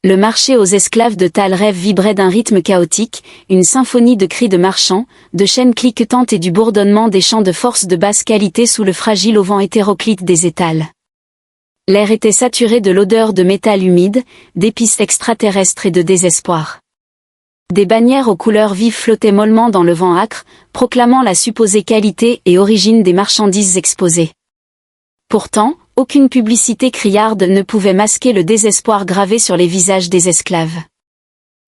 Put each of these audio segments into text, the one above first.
Le marché aux esclaves de Talrêve vibrait d'un rythme chaotique, une symphonie de cris de marchands, de chaînes cliquetantes et du bourdonnement des chants de force de basse qualité sous le fragile auvent hétéroclite des étals. L'air était saturé de l'odeur de métal humide, d'épices extraterrestres et de désespoir. Des bannières aux couleurs vives flottaient mollement dans le vent âcre, proclamant la supposée qualité et origine des marchandises exposées. Pourtant, aucune publicité criarde ne pouvait masquer le désespoir gravé sur les visages des esclaves.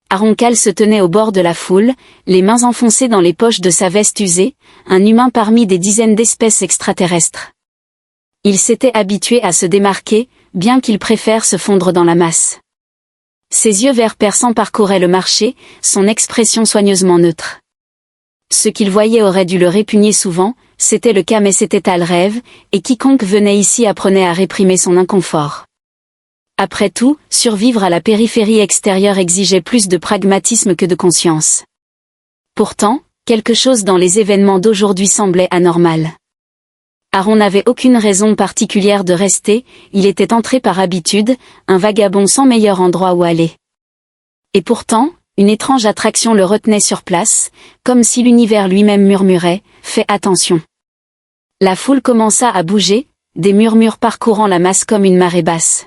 Aroncal se tenait au bord de la foule, les mains enfoncées dans les poches de sa veste usée, un humain parmi des dizaines d'espèces extraterrestres. Il s'était habitué à se démarquer, bien qu'il préfère se fondre dans la masse. Ses yeux verts perçants parcouraient le marché, son expression soigneusement neutre. Ce qu'il voyait aurait dû le répugner souvent, c'était le cas mais c'était Talrêve, et quiconque venait ici apprenait à réprimer son inconfort. Après tout, survivre à la périphérie extérieure exigeait plus de pragmatisme que de conscience. Pourtant, quelque chose dans les événements d'aujourd'hui semblait anormal. Aaron n'avait aucune raison particulière de rester, il était entré par habitude, un vagabond sans meilleur endroit où aller. Et pourtant, une étrange attraction le retenait sur place, comme si l'univers lui-même murmurait « Fais attention ». La foule commença à bouger, des murmures parcourant la masse comme une marée basse.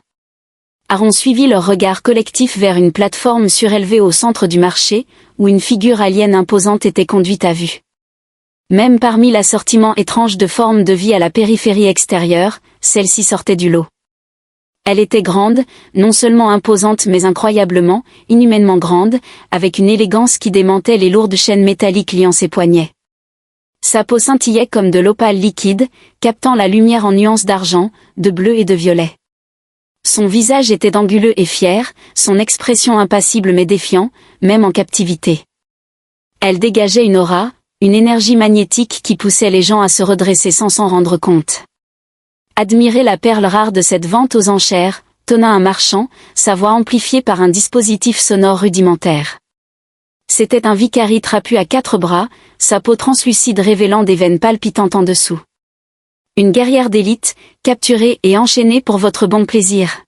Aaron suivit leur regard collectif vers une plateforme surélevée au centre du marché, où une figure alien imposante était conduite à vue. Même parmi l'assortiment étrange de formes de vie à la périphérie extérieure, celle-ci sortait du lot. Elle était grande, non seulement imposante mais incroyablement, inhumainement grande, avec une élégance qui démentait les lourdes chaînes métalliques liant ses poignets. Sa peau scintillait comme de l'opale liquide, captant la lumière en nuances d'argent, de bleu et de violet. Son visage était anguleux et fier, son expression impassible mais défiant, même en captivité. Elle dégageait une aura, une énergie magnétique qui poussait les gens à se redresser sans s'en rendre compte. Admirez la perle rare de cette vente aux enchères, tonna un marchand, sa voix amplifiée par un dispositif sonore rudimentaire. C'était un vicari trapu à 4 bras, sa peau translucide révélant des veines palpitantes en dessous. Une guerrière d'élite, capturée et enchaînée pour votre bon plaisir.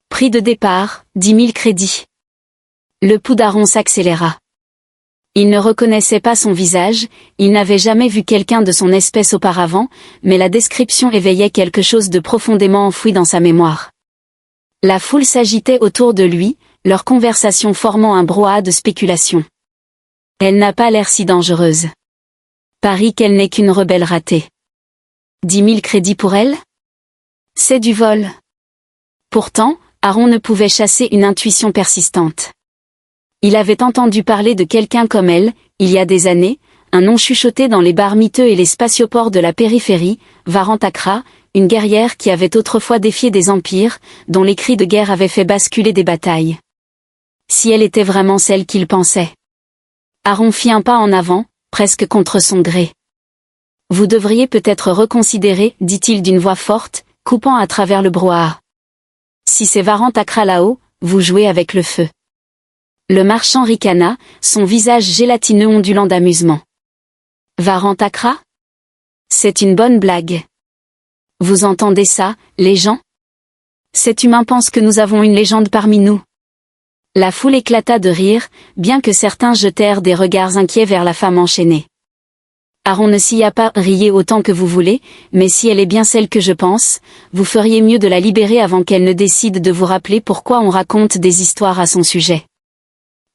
Prix de départ, 10 000 crédits. Le pouls d'Aaron s'accéléra. Il ne reconnaissait pas son visage, il n'avait jamais vu quelqu'un de son espèce auparavant, mais la description éveillait quelque chose de profondément enfoui dans sa mémoire. La foule s'agitait autour de lui, leur conversation formant un brouhaha de spéculation. Elle n'a pas l'air si dangereuse. Parie qu'elle n'est qu'une rebelle ratée. 10 000 crédits pour elle? C'est du vol. Pourtant, Aaron ne pouvait chasser une intuition persistante. Il avait entendu parler de quelqu'un comme elle, il y a des années, un nom chuchoté dans les bars miteux et les spatioports de la périphérie, Varantakra, une guerrière qui avait autrefois défié des empires, dont les cris de guerre avaient fait basculer des batailles. Si elle était vraiment celle qu'il pensait. Aaron fit un pas en avant, presque contre son gré. Vous devriez peut-être reconsidérer, dit-il d'une voix forte, coupant à travers le brouhaha. Si c'est Varantakra là-haut, vous jouez avec le feu. Le marchand ricana, son visage gélatineux ondulant d'amusement. Varantakra? C'est une bonne blague. Vous entendez ça, les gens? Cet humain pense que nous avons une légende parmi nous. La foule éclata de rire, bien que certains jetèrent des regards inquiets vers la femme enchaînée. Aaron ne s'y a pas, riez autant que vous voulez, mais si elle est bien celle que je pense, vous feriez mieux de la libérer avant qu'elle ne décide de vous rappeler pourquoi on raconte des histoires à son sujet.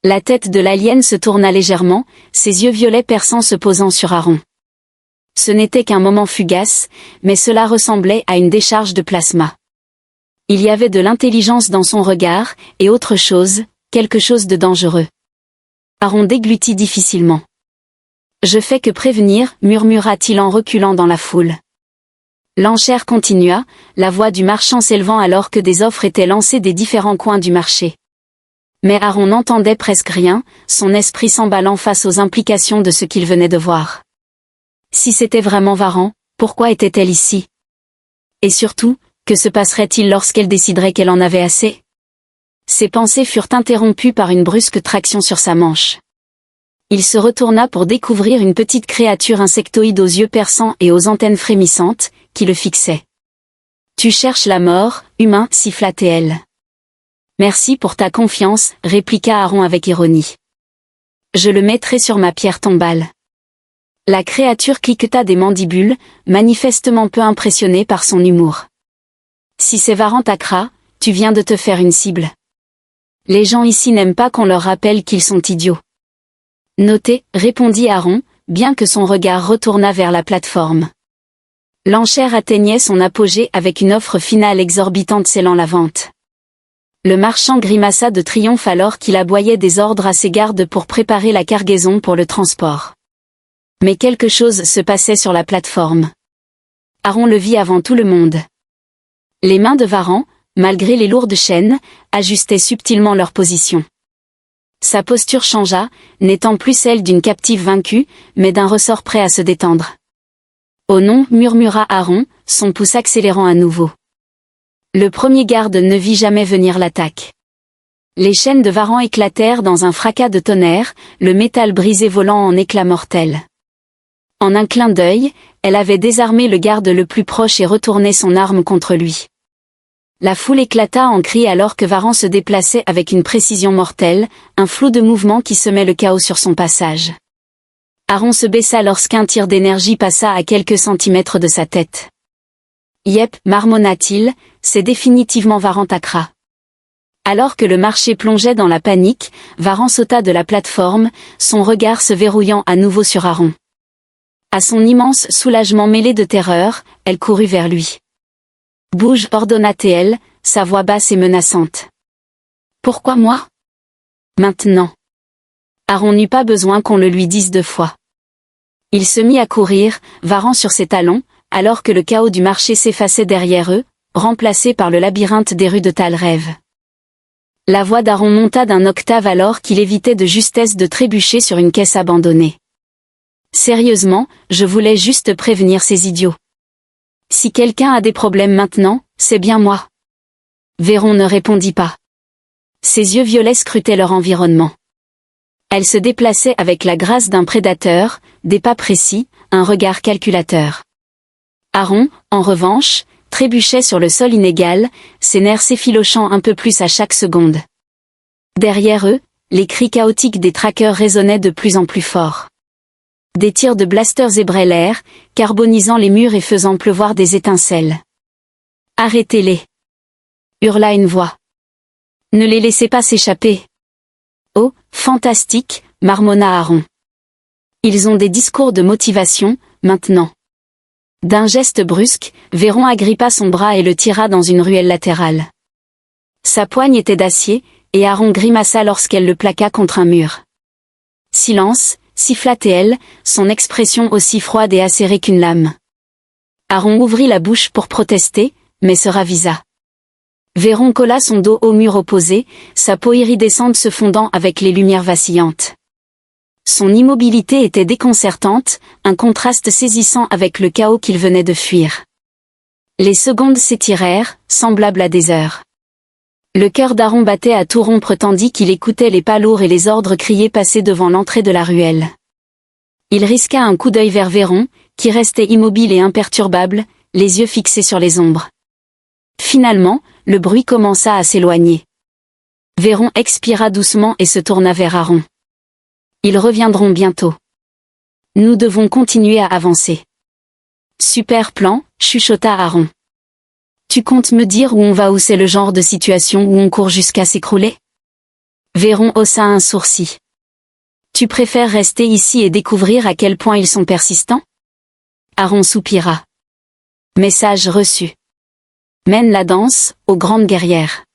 La tête de l'alien se tourna légèrement, ses yeux violets perçants se posant sur Aaron. Ce n'était qu'un moment fugace, mais cela ressemblait à une décharge de plasma. Il y avait de l'intelligence dans son regard, et autre chose, quelque chose de dangereux. Aaron déglutit difficilement. Je fais que prévenir, murmura-t-il en reculant dans la foule. L'enchère continua, la voix du marchand s'élevant alors que des offres étaient lancées des différents coins du marché. Mais Aaron n'entendait presque rien, son esprit s'emballant face aux implications de ce qu'il venait de voir. Si c'était vraiment Varan, pourquoi était-elle ici? Et surtout, que se passerait-il lorsqu'elle déciderait qu'elle en avait assez? Ses pensées furent interrompues par une brusque traction sur sa manche. Il se retourna pour découvrir une petite créature insectoïde aux yeux perçants et aux antennes frémissantes, qui le fixait. « Tu cherches la mort, humain » siffla-t-elle. Merci pour ta confiance, répliqua Aaron avec ironie. Je le mettrai sur ma pierre tombale. La créature cliqueta des mandibules, manifestement peu impressionnée par son humour. Si c'est Varantakra, tu viens de te faire une cible. Les gens ici n'aiment pas qu'on leur rappelle qu'ils sont idiots. Notez, répondit Aaron, bien que son regard retournât vers la plateforme. L'enchère atteignait son apogée avec une offre finale exorbitante scellant la vente. Le marchand grimaça de triomphe alors qu'il aboyait des ordres à ses gardes pour préparer la cargaison pour le transport. Mais quelque chose se passait sur la plateforme. Aaron le vit avant tout le monde. Les mains de Varan, malgré les lourdes chaînes, ajustaient subtilement leur position. Sa posture changea, n'étant plus celle d'une captive vaincue, mais d'un ressort prêt à se détendre. « Oh non » murmura Aaron, son pouce accélérant à nouveau. Le premier garde ne vit jamais venir l'attaque. Les chaînes de Varan éclatèrent dans un fracas de tonnerre, le métal brisé volant en éclats mortels. En un clin d'œil, elle avait désarmé le garde le plus proche et retourné son arme contre lui. La foule éclata en cris alors que Varan se déplaçait avec une précision mortelle, un flot de mouvements qui semait le chaos sur son passage. Aaron se baissa lorsqu'un tir d'énergie passa à quelques centimètres de sa tête. Yep, marmonna-t-il, c'est définitivement Varantakra. Alors que le marché plongeait dans la panique, Varan sauta de la plateforme, son regard se verrouillant à nouveau sur Aaron. À son immense soulagement mêlé de terreur, elle courut vers lui. « Bouge » ordonna-t-elle, sa voix basse et menaçante. « Pourquoi moi ?»« Maintenant. » Aaron n'eut pas besoin qu'on le lui dise 2 fois. Il se mit à courir, Varan sur ses talons, alors que le chaos du marché s'effaçait derrière eux, remplacé par le labyrinthe des rues de Talrêve. La voix d'Aaron monta d'un octave alors qu'il évitait de justesse de trébucher sur une caisse abandonnée. Sérieusement, je voulais juste prévenir ces idiots. Si quelqu'un a des problèmes maintenant, c'est bien moi. Véron ne répondit pas. Ses yeux violets scrutaient leur environnement. Elle se déplaçait avec la grâce d'un prédateur, des pas précis, un regard calculateur. Aaron, en revanche, trébuchait sur le sol inégal, ses nerfs s'effilochant un peu plus à chaque seconde. Derrière eux, les cris chaotiques des traqueurs résonnaient de plus en plus fort. Des tirs de blasters ébraient l'air, carbonisant les murs et faisant pleuvoir des étincelles. « Arrêtez-les » hurla une voix. « Ne les laissez pas s'échapper !» « Oh, fantastique !» marmonna Aaron. « Ils ont des discours de motivation, maintenant. » D'un geste brusque, Véron agrippa son bras et le tira dans une ruelle latérale. Sa poigne était d'acier, et Aaron grimaça lorsqu'elle le plaqua contre un mur. « Silence !» siffla-t-elle, son expression aussi froide et acérée qu'une lame. Aaron ouvrit la bouche pour protester, mais se ravisa. Véron colla son dos au mur opposé, sa peau iridescente se fondant avec les lumières vacillantes. Son immobilité était déconcertante, un contraste saisissant avec le chaos qu'il venait de fuir. Les secondes s'étirèrent, semblables à des heures. Le cœur d'Aaron battait à tout rompre tandis qu'il écoutait les pas lourds et les ordres criés passer devant l'entrée de la ruelle. Il risqua un coup d'œil vers Véron, qui restait immobile et imperturbable, les yeux fixés sur les ombres. Finalement, le bruit commença à s'éloigner. Véron expira doucement et se tourna vers Aaron. « Ils reviendront bientôt. Nous devons continuer à avancer. » « Super plan, » chuchota Aaron. « Tu comptes me dire où on va ou c'est le genre de situation où on court jusqu'à s'écrouler ?» Véron haussa un sourcil. « Tu préfères rester ici et découvrir à quel point ils sont persistants ?» Aaron soupira. « Message reçu. Mène la danse, aux grandes guerrières. »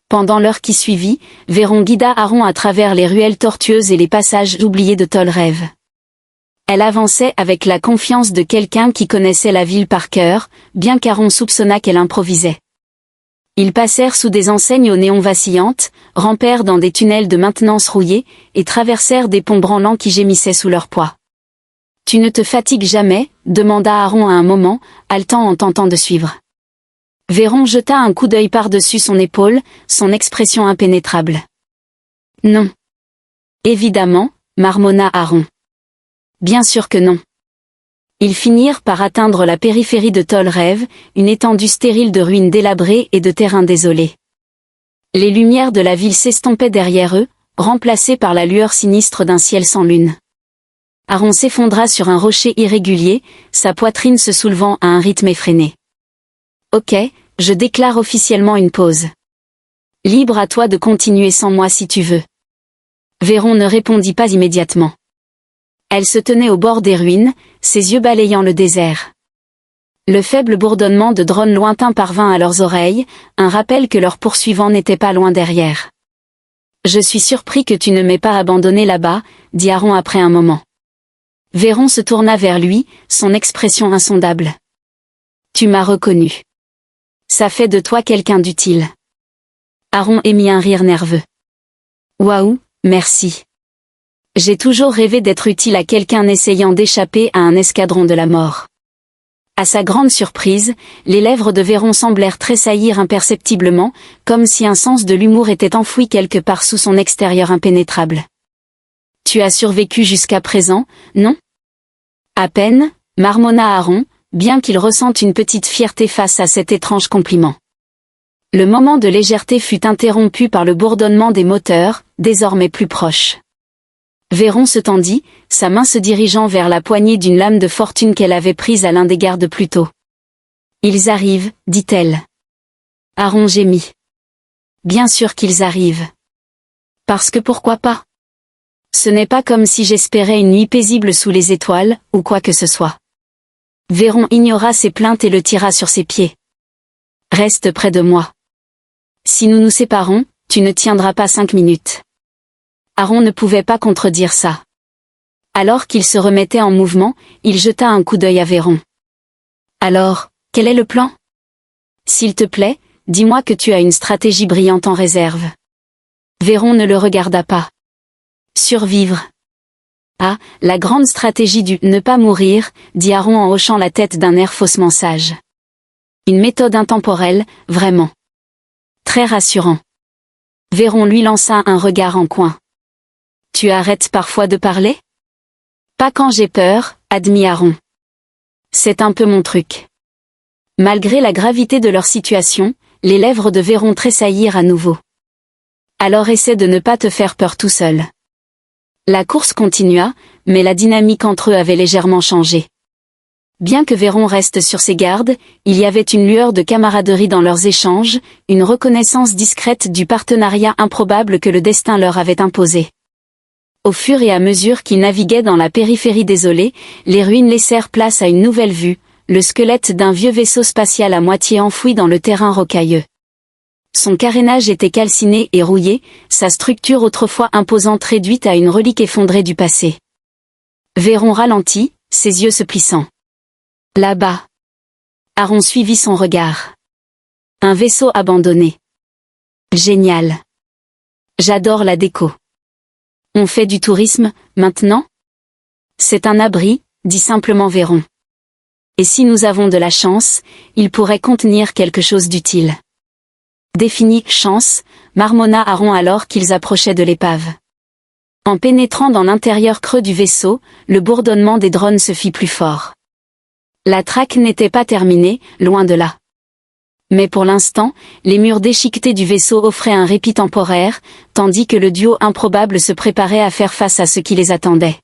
Pendant l'heure qui suivit, Véron guida Aaron à travers les ruelles tortueuses et les passages oubliés de Tolrêve. Elle avançait avec la confiance de quelqu'un qui connaissait la ville par cœur, bien qu'Aaron soupçonnât qu'elle improvisait. Ils passèrent sous des enseignes aux néons vacillantes, rampèrent dans des tunnels de maintenance rouillés, et traversèrent des ponts branlants qui gémissaient sous leur poids. « Tu ne te fatigues jamais ?» demanda Aaron à un moment, haletant en tentant de suivre. Véron jeta un coup d'œil par-dessus son épaule, son expression impénétrable. « Non. » « Évidemment » marmonna Aaron. « Bien sûr que non. » Ils finirent par atteindre la périphérie de Tolrêve, une étendue stérile de ruines délabrées et de terrains désolés. Les lumières de la ville s'estompaient derrière eux, remplacées par la lueur sinistre d'un ciel sans lune. Aaron s'effondra sur un rocher irrégulier, sa poitrine se soulevant à un rythme effréné. « Ok, je déclare officiellement une pause. Libre à toi de continuer sans moi si tu veux. » Véron ne répondit pas immédiatement. Elle se tenait au bord des ruines, ses yeux balayant le désert. Le faible bourdonnement de drones lointains parvint à leurs oreilles, un rappel que leurs poursuivants n'étaient pas loin derrière. « Je suis surpris que tu ne m'aies pas abandonné là-bas, » dit Aaron après un moment. Véron se tourna vers lui, son expression insondable. « Tu m'as reconnu. Ça fait de toi quelqu'un d'utile. » Aaron émit un rire nerveux. « Waouh, merci. J'ai toujours rêvé d'être utile à quelqu'un essayant d'échapper à un escadron de la mort. » À sa grande surprise, les lèvres de Véron semblèrent tressaillir imperceptiblement, comme si un sens de l'humour était enfoui quelque part sous son extérieur impénétrable. « Tu as survécu jusqu'à présent, non ? » À peine, marmonna Aaron, bien qu'il ressente une petite fierté face à cet étrange compliment. Le moment de légèreté fut interrompu par le bourdonnement des moteurs, désormais plus proches. Véron se tendit, sa main se dirigeant vers la poignée d'une lame de fortune qu'elle avait prise à l'un des gardes plus tôt. « Ils arrivent, dit-elle. » Aaron gémit. « Bien sûr qu'ils arrivent. Parce que pourquoi pas ? Ce n'est pas comme si j'espérais une nuit paisible sous les étoiles, ou quoi que ce soit. » Véron ignora ses plaintes et le tira sur ses pieds. « Reste près de moi. Si nous nous séparons, tu ne tiendras pas 5 minutes. » Aaron ne pouvait pas contredire ça. Alors qu'il se remettait en mouvement, il jeta un coup d'œil à Véron. « Alors, quel est le plan ? S'il te plaît, dis-moi que tu as une stratégie brillante en réserve. » Véron ne le regarda pas. « Survivre. » « Ah, la grande stratégie du « ne pas mourir », dit Aaron en hochant la tête d'un air faussement sage. Une méthode intemporelle, vraiment. Très rassurant. Véron lui lança un regard en coin. « Tu arrêtes parfois de parler ? » « Pas quand j'ai peur, » admit Aaron. « C'est un peu mon truc. » Malgré la gravité de leur situation, les lèvres de Véron tressaillirent à nouveau. « Alors essaie de ne pas te faire peur tout seul. » La course continua, mais la dynamique entre eux avait légèrement changé. Bien que Véron reste sur ses gardes, il y avait une lueur de camaraderie dans leurs échanges, une reconnaissance discrète du partenariat improbable que le destin leur avait imposé. Au fur et à mesure qu'ils naviguaient dans la périphérie désolée, les ruines laissèrent place à une nouvelle vue, le squelette d'un vieux vaisseau spatial à moitié enfoui dans le terrain rocailleux. Son carénage était calciné et rouillé, sa structure autrefois imposante réduite à une relique effondrée du passé. Véron ralentit, ses yeux se plissant. Là-bas. Aaron suivit son regard. Un vaisseau abandonné. Génial. J'adore la déco. On fait du tourisme, maintenant ? C'est un abri, dit simplement Véron. Et si nous avons de la chance, il pourrait contenir quelque chose d'utile. Définie chance, marmonna Aaron alors qu'ils approchaient de l'épave. En pénétrant dans l'intérieur creux du vaisseau, le bourdonnement des drones se fit plus fort. La traque n'était pas terminée, loin de là. Mais pour l'instant, les murs déchiquetés du vaisseau offraient un répit temporaire, tandis que le duo improbable se préparait à faire face à ce qui les attendait.